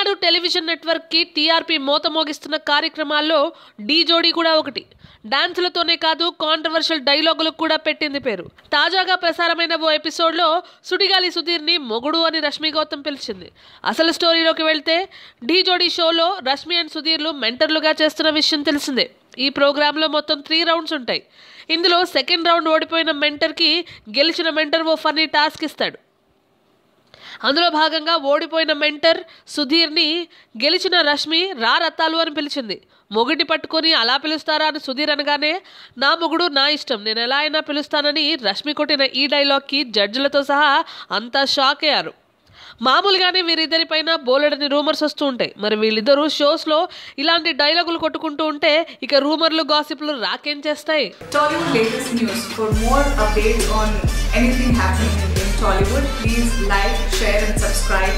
ఈనాడు television నెట్వర్క్కి TRP మోత మోగిస్తున్న కార్యక్రమాల్లో ఢీ జోడీ కూడా ఒకటి. డాన్సులతోనే కాదు, కాంట్రవర్షియల్ డైలాగులకు కూడా పెట్టింది పేరు. తాజాగా ప్రసారమైన ఓ ఎపిసోడ్లో సుడిగాలి సుధీర్ని మొగుడు అని రష్మి గౌతమ్ పిలిచింది. అసలు స్టోరీలోకి వెళ్తే ఢీ జోడీ షోలో రష్మి అండ్ సుధీర్లు మెంటర్లుగా చేస్తున్న విషయం తెలిసిందే. ఈ ప్రోగ్రాంలో మొత్తం 3 రౌండ్స్ ఉంటాయి. ఇందులో సెకండ్ రౌండ్ ఓడిపోయిన మెంటర్కి గెలిచిన మెంటర్ ఓ ఫన్నీ టాస్క్ ఇస్తాడు. అందులో భాగంగా ఓడిపోయిన మెంటర్ సుధీర్ని గెలిచిన రష్మి రా రత్తాలు అని పిలిచింది. మొగుడిని పట్టుకొని అలా పిలుస్తారా అని సుధీర్ అనగానే, నా మొగుడు నా ఇష్టం, నేను ఎలా అయినా పిలుస్తానని రష్మి కొట్టిన ఈ డైలాగ్కి జడ్జిలతో సహా అంతా షాక్ అయ్యారు. మామూలుగానే వీరిద్దరిపైన బోలెడని రూమర్స్ వస్తూ ఉంటాయి. మరి వీళ్ళిద్దరూ షోస్లో ఇలాంటి డైలాగులు కొట్టుకుంటూ ఉంటే ఇక రూమర్లు గాసిప్లు రాకేం చేస్తాయి. Tollywood latest news. For more updates on anything happening in Tollywood, please like, share and subscribe